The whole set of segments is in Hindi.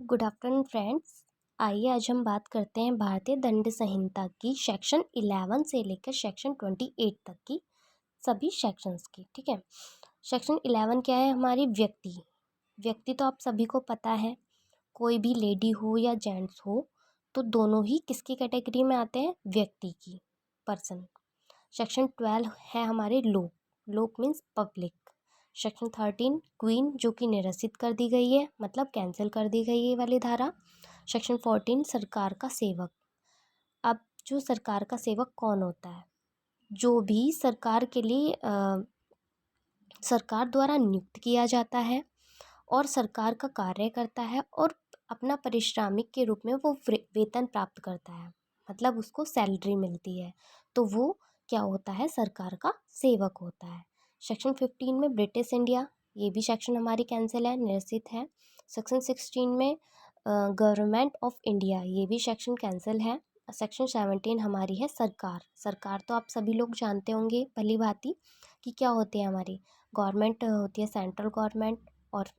Good afternoon friends. आइए आज हम बात करते हैं भारतीय दंड संहिता की सेक्शन 11 से लेकर सेक्शन 28 तक की सभी सेक्शंस की। ठीक है। सेक्शन 11 क्या है? हमारी व्यक्ति। व्यक्ति तो आप सभी को पता है, कोई भी लेडी हो या जेंट्स हो तो दोनों ही किसकी कैटेगरी में आते हैं? व्यक्ति की, पर्सन। सेक्शन 12 है हमारे लोक। लोक मीन्स पब्लिक। सेक्शन 13 क्वीन, जो कि निरसित कर दी गई है, मतलब कैंसिल कर दी गई है वाली धारा। सेक्शन 14 सरकार का सेवक। अब जो सरकार का सेवक कौन होता है? जो भी सरकार के लिए सरकार द्वारा नियुक्त किया जाता है और सरकार का कार्य करता है और अपना पारिश्रमिक के रूप में वो वेतन प्राप्त करता है, मतलब उसको सैलरी मिलती है, तो वो क्या होता है? सरकार का सेवक होता है। सेक्शन 15 में ब्रिटिश इंडिया, ये भी सेक्शन हमारी कैंसिल है, निरसित है। सेक्शन 16 में गवर्नमेंट ऑफ इंडिया, ये भी सेक्शन कैंसिल है। सेक्शन 17 हमारी है सरकार। सरकार तो आप सभी लोग जानते होंगे भली भांति कि क्या होती है हमारी गवर्नमेंट होती है, सेंट्रल गवर्नमेंट, और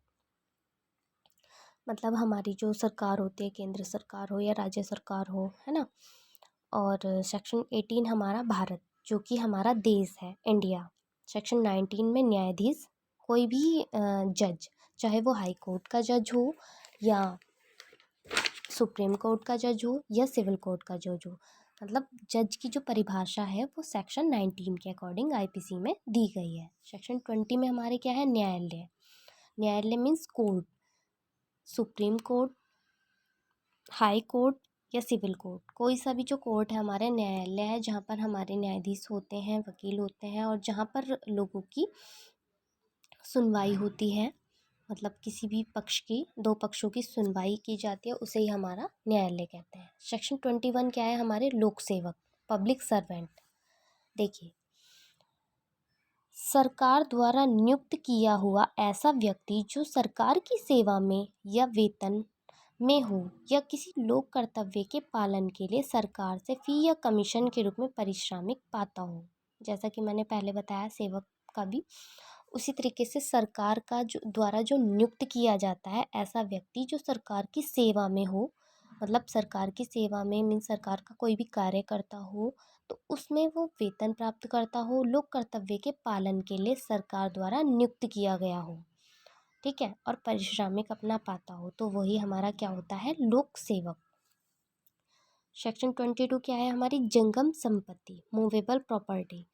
मतलब हमारी जो सरकार होती है, केंद्र सरकार हो या राज्य सरकार हो, है ना। और सेक्शन 18 हमारा भारत, जो कि हमारा देश है, इंडिया। सेक्शन 19 में न्यायाधीश, कोई भी जज, चाहे वो हाई कोर्ट का जज हो या सुप्रीम कोर्ट का जज हो या सिविल कोर्ट का जज हो, मतलब जज की जो परिभाषा है वो सेक्शन 19 के अकॉर्डिंग आईपीसी में दी गई है। सेक्शन 20 में हमारे क्या है? न्यायालय। न्यायालय means court, supreme court, high court या सिविल कोर्ट, कोई सा भी जो कोर्ट है हमारे न्यायालय है, जहाँ पर हमारे न्यायाधीश होते हैं, वकील होते हैं, और जहाँ पर लोगों की सुनवाई होती है, मतलब किसी भी पक्ष की, दो पक्षों की सुनवाई की जाती है, उसे ही हमारा न्यायालय कहते हैं। सेक्शन 21 क्या है? हमारे लोक सेवक, पब्लिक सर्वेंट। देखिए, सरकार द्वारा नियुक्त किया हुआ ऐसा व्यक्ति जो सरकार की सेवा में या वेतन में हो या किसी लोक कर्तव्य के पालन के लिए सरकार से फी या कमीशन के रूप में पारिश्रमिक पाता हो। जैसा कि मैंने पहले बताया सेवक का भी, उसी तरीके से सरकार का जो द्वारा जो नियुक्त किया जाता है ऐसा व्यक्ति जो सरकार की सेवा में हो, मतलब सरकार की सेवा में मीन सरकार का कोई भी कार्य करता हो, तो उसमें वो वेतन प्राप्त करता हो, लोक कर्तव्य के पालन के लिए सरकार द्वारा नियुक्त किया गया हो, ठीक है, और पारिश्रमिक अपना पाता हो, तो वही हमारा क्या होता है? लोक सेवक। सेक्शन 22 क्या है? हमारी जंगम संपत्ति, मूवेबल प्रॉपर्टी।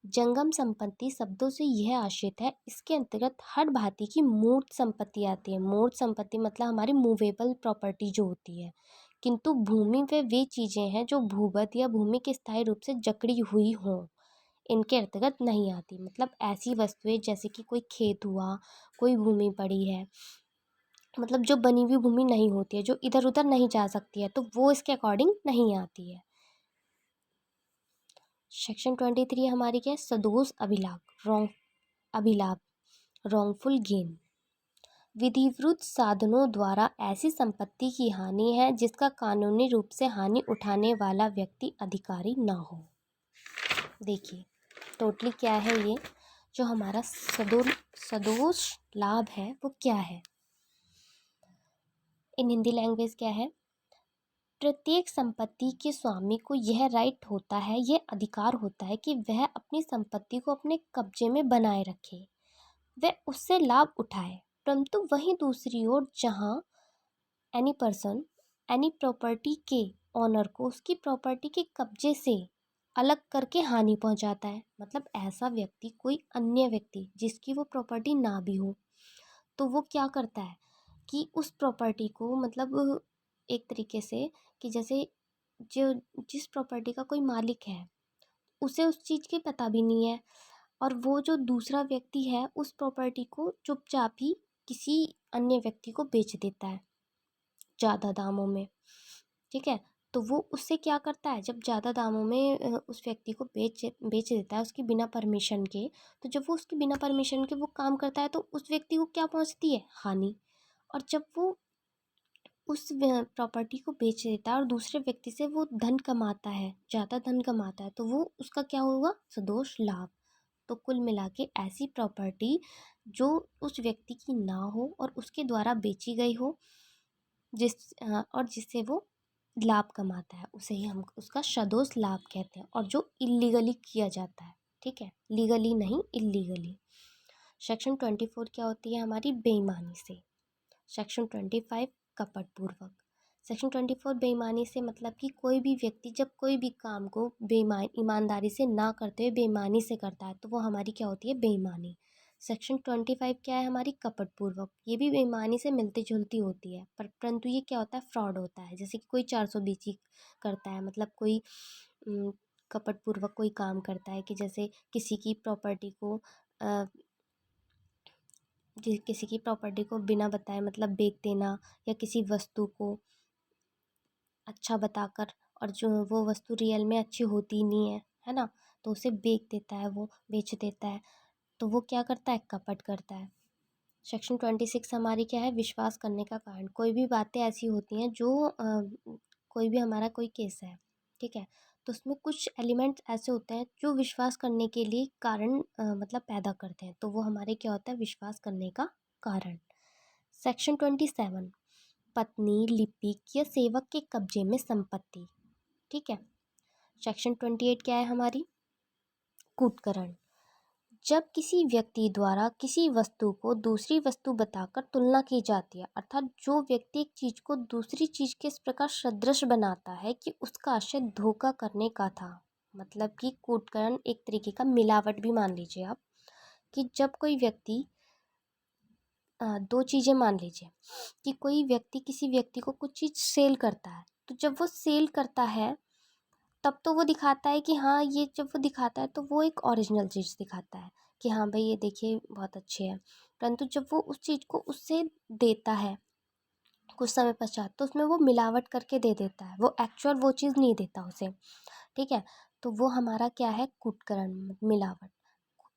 जंगम संपत्ति शब्दों से यह आश्रित है, इसके अंतर्गत हर भांति की मूर्त संपत्ति आती है। मूर्त संपत्ति मतलब हमारी मूवेबल प्रॉपर्टी जो होती है, किंतु भूमि पे वे चीज़ें हैं जो भूगत या भूमि के स्थायी रूप से जकड़ी हुई हों, इनके अंतर्गत नहीं आती। मतलब ऐसी वस्तुएं जैसे कि कोई खेत हुआ, कोई भूमि पड़ी है, मतलब जो बनी हुई भूमि नहीं होती है, जो इधर उधर नहीं जा सकती है, तो वो इसके अकॉर्डिंग नहीं आती है। सेक्शन 23 हमारी क्या है? सदोष अभिलाभ, रॉन्ग अभिलाभ, रॉन्गफुल गेन। विधिवत साधनों द्वारा ऐसी संपत्ति की हानि है जिसका कानूनी रूप से हानि उठाने वाला व्यक्ति अधिकारी ना हो। देखिए, टोटली क्या है ये जो हमारा सदोष लाभ है वो क्या है? इन हिंदी लैंग्वेज क्या है? प्रत्येक संपत्ति के स्वामी को यह राइट होता है, यह अधिकार होता है कि वह अपनी संपत्ति को अपने कब्जे में बनाए रखे, वह उससे लाभ उठाए, परंतु वहीं दूसरी ओर जहां एनी पर्सन एनी प्रॉपर्टी के ऑनर को उसकी प्रॉपर्टी के कब्जे से अलग करके हानि पहुंचाता है, मतलब ऐसा व्यक्ति, कोई अन्य व्यक्ति जिसकी वो प्रॉपर्टी ना भी हो, तो वो क्या करता है कि उस प्रॉपर्टी को, मतलब एक तरीके से कि जैसे जो जिस प्रॉपर्टी का कोई मालिक है उसे उस चीज़ की पता भी नहीं है, और वो जो दूसरा व्यक्ति है उस प्रॉपर्टी को चुपचाप ही किसी अन्य व्यक्ति को बेच देता है ज़्यादा दामों में, ठीक है। तो वो उससे क्या करता है? जब ज़्यादा दामों में उस व्यक्ति को बेच देता है उसकी बिना परमिशन के, तो जब वो उसकी बिना परमिशन के वो काम करता है तो उस व्यक्ति को क्या पहुंचती है? हानि। और जब वो उस प्रॉपर्टी को बेच देता है और दूसरे व्यक्ति से वो धन कमाता है, ज़्यादा धन कमाता है, तो वो उसका क्या होगा? सदोष लाभ। तो कुल मिला के ऐसी प्रॉपर्टी जो उस व्यक्ति की ना हो और उसके द्वारा बेची गई हो, और जिससे वो लाभ कमाता है, उसे ही हम उसका सदोष लाभ कहते हैं, और जो इलीगली किया जाता है, ठीक है, लीगली नहीं, इलीगली। सेक्शन 24 क्या होती है हमारी, बेईमानी से। सेक्शन 25 कपटपूर्वक। सेक्शन 24 बेईमानी से मतलब कि कोई भी व्यक्ति जब कोई भी काम को ईमानदारी से ना करते हुए बेईमानी से करता है तो वो हमारी क्या होती है, बेईमानी। सेक्शन 25 क्या है हमारी, कपटपूर्वक। ये भी बेईमानी से मिलती जुलती होती है, परंतु ये क्या होता है, फ्रॉड होता है। जैसे कि कोई 420 करता है, मतलब कोई कपटपूर्वक कोई काम करता है कि जैसे किसी की प्रॉपर्टी को किसी की प्रॉपर्टी को बिना बताए मतलब बेच देना, या किसी वस्तु को अच्छा बताकर, और जो वो वस्तु रियल में अच्छी होती नहीं है ना, तो उसे बेच देता है, वो बेच देता है, तो वो क्या करता है, कपट करता है। सेक्शन 26 हमारी क्या है, विश्वास करने का कारण। कोई भी बातें ऐसी होती हैं जो कोई भी हमारा कोई केस है, ठीक है, तो उसमें कुछ एलिमेंट्स ऐसे होते हैं जो विश्वास करने के लिए कारण मतलब पैदा करते हैं, तो वो हमारे क्या होता है, विश्वास करने का कारण। सेक्शन 27 पत्नी, लिपिक या सेवक के कब्जे में संपत्ति, ठीक है। सेक्शन 28 क्या है हमारी, कूटकरण। जब किसी व्यक्ति द्वारा किसी वस्तु को दूसरी वस्तु बताकर तुलना की जाती है, अर्थात जो व्यक्ति एक चीज को दूसरी चीज के इस प्रकार सदृश बनाता है कि उसका आशय धोखा करने का था। मतलब कि कूटकरण एक तरीके का मिलावट भी मान लीजिए आप, कि जब कोई व्यक्ति दो चीज़ें मान लीजिए कि कोई व्यक्ति किसी व्यक्ति को कुछ चीज़ सेल करता है, तो जब वो सेल करता है तब तो वो दिखाता है कि हाँ, ये जब वो दिखाता है तो वो एक ओरिजिनल चीज़ दिखाता है कि हाँ भाई ये देखिए बहुत अच्छी है, परंतु जब वो उस चीज़ को उससे देता है कुछ समय पश्चात तो उसमें वो मिलावट करके दे देता है, वो एक्चुअल वो चीज़ नहीं देता उसे, ठीक है। तो वो हमारा क्या है, कूटकरण, मिलावट।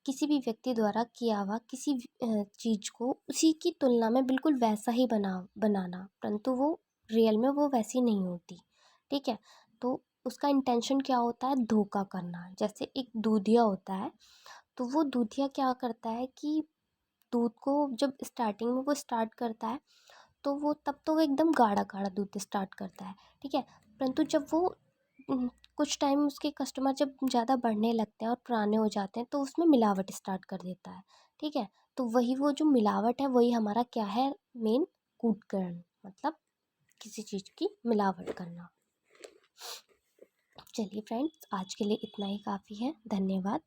किसी भी व्यक्ति द्वारा किया हुआ किसी चीज़ को उसी की तुलना में बिल्कुल वैसा ही बनाना, परंतु वो रियल में वो वैसी नहीं होती, ठीक है। तो उसका इंटेंशन क्या होता है, धोखा करना। जैसे एक दूधिया होता है, तो वो दूधिया क्या करता है कि दूध को जब स्टार्टिंग में वो स्टार्ट करता है तो वो तब तो वो एकदम गाढ़ा गाढ़ा दूध स्टार्ट करता है, ठीक है, परंतु जब वो कुछ टाइम उसके कस्टमर जब ज़्यादा बढ़ने लगते हैं और पुराने हो जाते हैं तो उसमें मिलावट स्टार्ट कर देता है, ठीक है। तो वही वो जो मिलावट है वही हमारा क्या है, मेन कूटकरण, मतलब किसी चीज़ की मिलावट करना। चलिए फ्रेंड्स, आज के लिए इतना ही काफ़ी है। धन्यवाद।